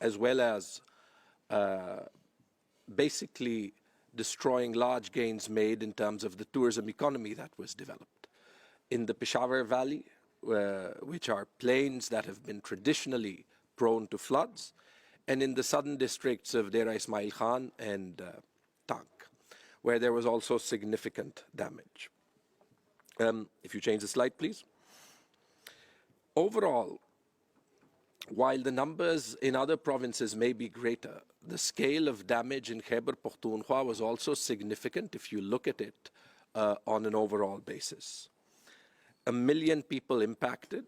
as well as basically destroying large gains made in terms of the tourism economy that was developed. In the Peshawar Valley, which are plains that have been traditionally prone to floods, and in the southern districts of Dera Ismail Khan and Tank, where there was also significant damage. If you change the slide, please. Overall, while the numbers in other provinces may be greater, the scale of damage in Khyber Pakhtunkhwa was also significant if you look at it on an overall basis. 1 million people impacted,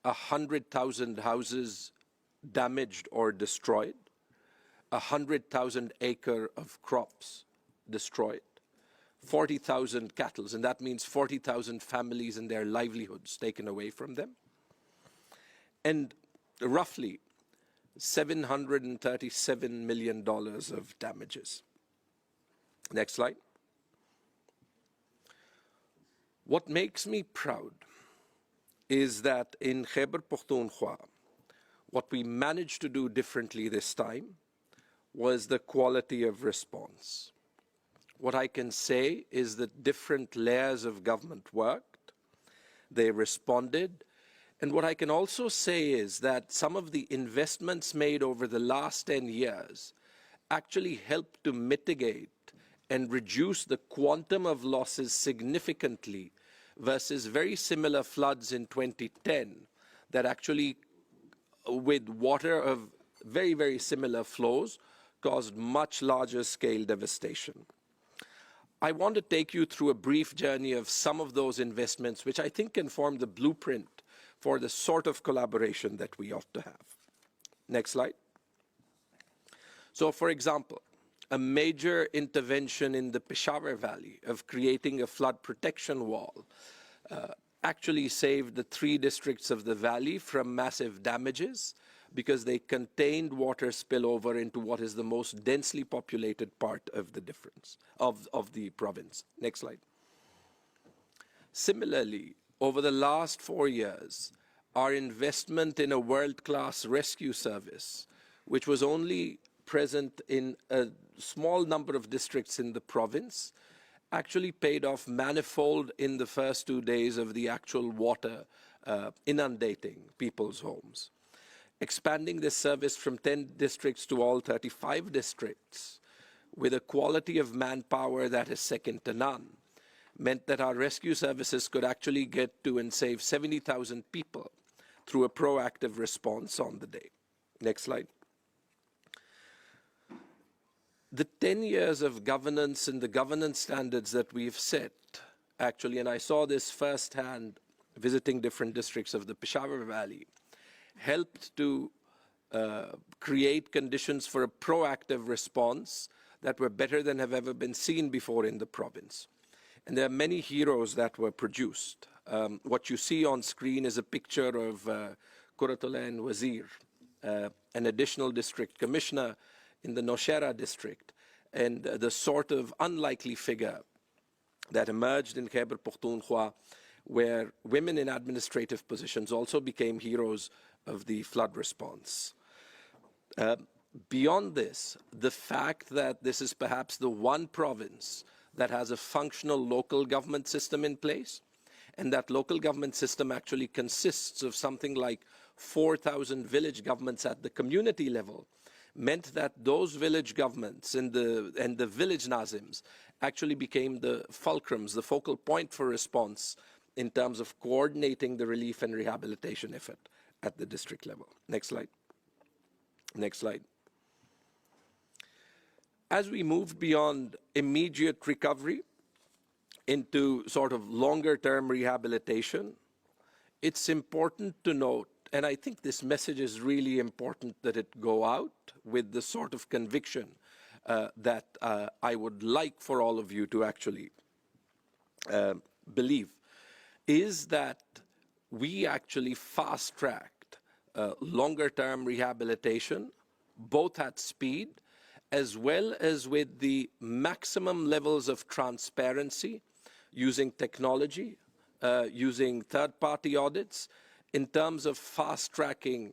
100,000 houses damaged or destroyed, 100,000 acres of crops destroyed, 40,000 cattle, and that means 40,000 families and their livelihoods taken away from them, and roughly $737 million of damages. Next slide. What makes me proud is that in Khyber Pakhtunkhwa, what we managed to do differently this time was the quality of response. What I can say is that different layers of government worked, they responded, and what I can also say is that some of the investments made over the last 10 years actually helped to mitigate and reduce the quantum of losses significantly versus very similar floods in 2010 that actually, with water of very, very similar flows, caused much larger scale devastation. I want to take you through a brief journey of some of those investments, which I think can form the blueprint for the sort of collaboration that we ought to have. Next slide. So, for example, a major intervention in the Peshawar Valley of creating a flood protection wall actually saved the 3 districts of the valley from massive damages because they contained water spillover into what is the most densely populated part of the province. Next slide. Similarly, over the last 4 years, our investment in a world-class rescue service, which was only present in a small number of districts in the province, actually paid off manifold in the first 2 days of the actual water inundating people's homes. Expanding this service from 10 districts to all 35 districts with a quality of manpower that is second to none meant that our rescue services could actually get to and save 70,000 people through a proactive response on the day. Next slide. The 10 years of governance and the governance standards that we've set, actually, and I saw this firsthand visiting different districts of the Peshawar Valley, helped to create conditions for a proactive response that were better than have ever been seen before in the province. And there are many heroes that were produced. What you see on screen is a picture of Kuratullah and Wazir, an additional district commissioner in the Nowshera district, and the sort of unlikely figure that emerged in Khyber Pakhtunkhwa, where women in administrative positions also became heroes of the flood response. Beyond this, the fact that this is perhaps the one province that has a functional local government system in place, and that local government system actually consists of something like 4,000 village governments at the community level, meant that those village governments and the village nazims actually became the fulcrums, the focal point for response in terms of coordinating the relief and rehabilitation effort at the district level. Next slide. Next slide. As we moved beyond immediate recovery into sort of longer-term rehabilitation, it's important to note, and I think this message is really important that it go out with the sort of conviction that I would like for all of you to actually believe, is that we actually fast-tracked longer-term rehabilitation, both at speed as well as with the maximum levels of transparency, using technology, using third-party audits, in terms of fast-tracking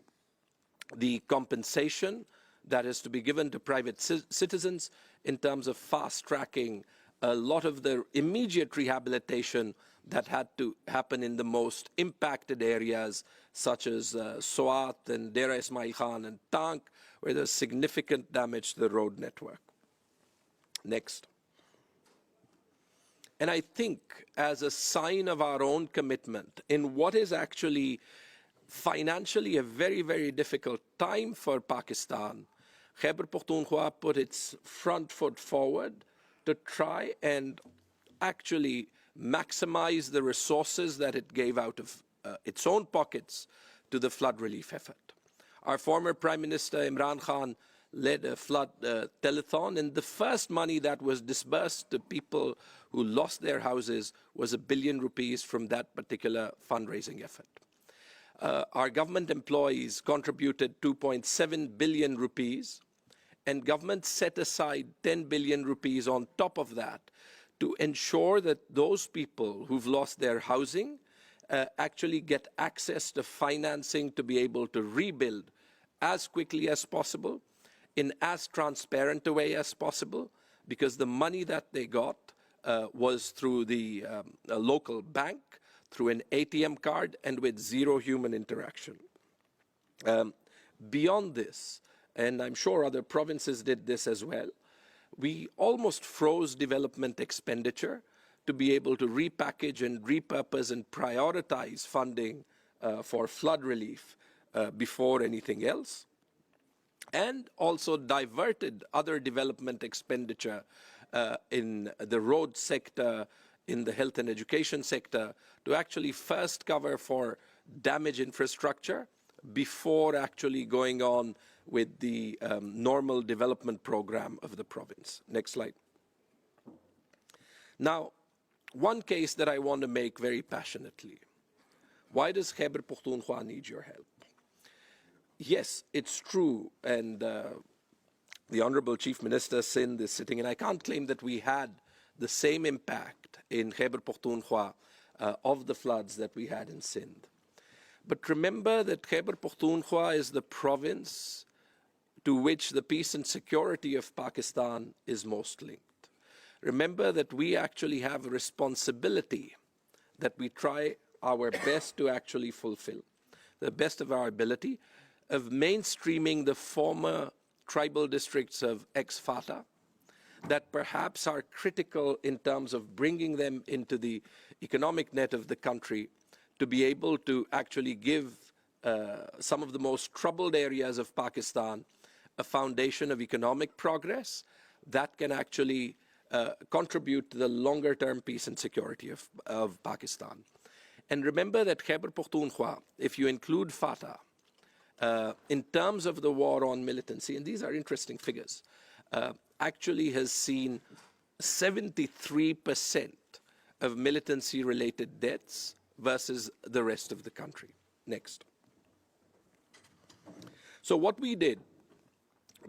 the compensation that is to be given to private citizens in terms of fast-tracking a lot of the immediate rehabilitation that had to happen in the most impacted areas, such as Swat and Dera Ismail Khan and Tank, where there's significant damage to the road network. Next. And I think as a sign of our own commitment in what is actually financially a very, very difficult time for Pakistan, Khyber Pakhtunkhwa put its front foot forward to try and actually maximize the resources that it gave out of its own pockets to the flood relief effort. Our former Prime Minister Imran Khan led a flood telethon, and the first money that was disbursed to people who lost their houses was ₹1 billion from that particular fundraising effort. Our government employees contributed ₹2.7 billion, and government set aside ₹10 billion on top of that to ensure that those people who've lost their housing actually get access to financing to be able to rebuild as quickly as possible, in as transparent a way as possible, because the money that they got was through the local bank, through an ATM card, and with zero human interaction. Beyond this, and I'm sure other provinces did this as well, we almost froze development expenditure to be able to repackage and repurpose and prioritize funding for flood relief before anything else, and also diverted other development expenditure in the road sector, in the health and education sector, to actually first cover for damaged infrastructure before actually going on with the normal development program of the province. Next slide. Now, one case that I want to make very passionately. Why does Khyber Pakhtunkhwa need your help? Yes, it's true, and the Honorable Chief Minister Sindh is sitting, and I can't claim that we had the same impact in Khyber Pakhtunkhwa of the floods that we had in Sindh. But remember that Khyber Pakhtunkhwa is the province to which the peace and security of Pakistan is most linked. Remember that we actually have a responsibility that we try our best to actually fulfill, the best of our ability, of mainstreaming the former tribal districts of ex-Fatah that perhaps are critical in terms of bringing them into the economic net of the country, to be able to actually give some of the most troubled areas of Pakistan a foundation of economic progress that can actually contribute to the longer-term peace and security of Pakistan. And remember that Khyber Pakhtunkhwa, if you include Fatah, in terms of the war on militancy, and these are interesting figures, actually has seen 73% of militancy-related deaths versus the rest of the country. Next. So what we did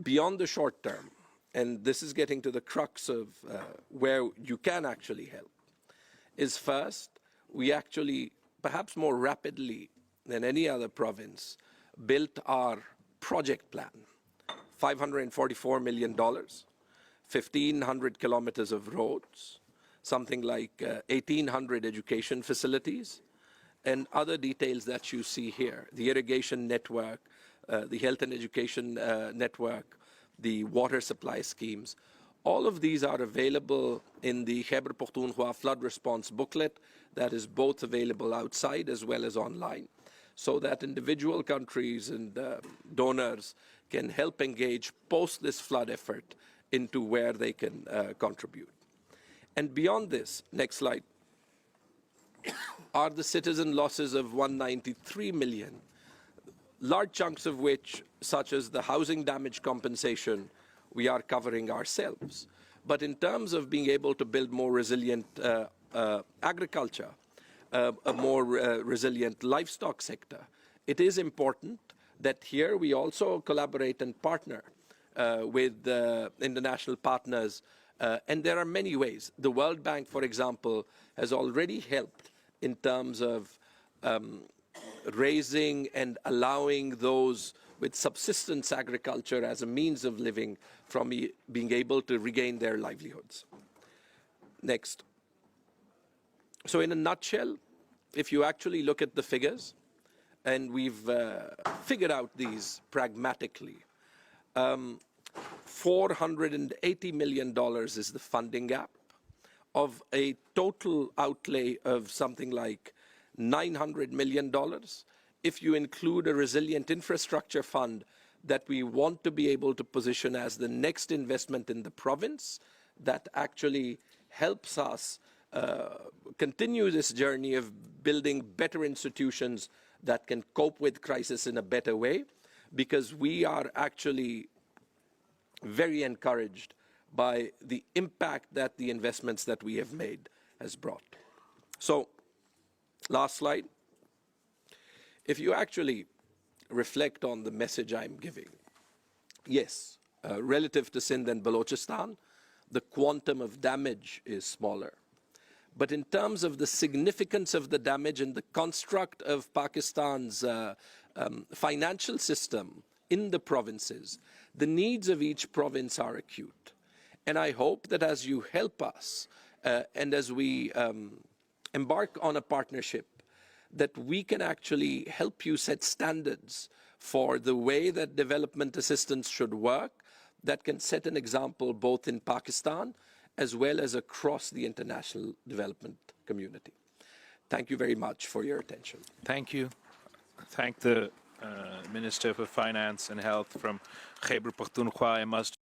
beyond the short term, and this is getting to the crux of where you can actually help, is first, we actually, perhaps more rapidly than any other province, built our project plan, $544 million, 1,500 kilometers of roads, something like 1,800 education facilities, and other details that you see here, the irrigation network, the health and education network, the water supply schemes. All of these are available in the Khyber Pakhtunkhwa flood response booklet that is both available outside as well as online, so that individual countries and donors can help engage post this flood effort into where they can contribute. And beyond this, next slide, are the citizen losses of 193 million, large chunks of which, such as the housing damage compensation, we are covering ourselves. But in terms of being able to build more resilient agriculture, a more resilient livestock sector, it is important that here we also collaborate and partner with international partners. And there are many ways. The World Bank, for example, has already helped in terms of raising and allowing those with subsistence agriculture as a means of living from being able to regain their livelihoods. Next. So in a nutshell, if you actually look at the figures, and we've figured out these pragmatically, $480 million is the funding gap of a total outlay of something like $900 million. If you include a resilient infrastructure fund that we want to be able to position as the next investment in the province, that actually helps us continue this journey of building better institutions that can cope with crisis in a better way, because we are actually very encouraged by the impact that the investments that we have made has brought. So, last slide. If you actually reflect on the message I'm giving, yes, relative to Sindh and Balochistan, the quantum of damage is smaller. But in terms of the significance of the damage and the construct of Pakistan's financial system in the provinces, the needs of each province are acute. And I hope that as you help us and as we embark on a partnership, that we can actually help you set standards for the way that development assistance should work, that can set an example both in Pakistan as well as across the international development community. Thank you very much for your attention. Thank you. Thank the Minister for Finance and Health from Khyber Pakhtunkhwa. I must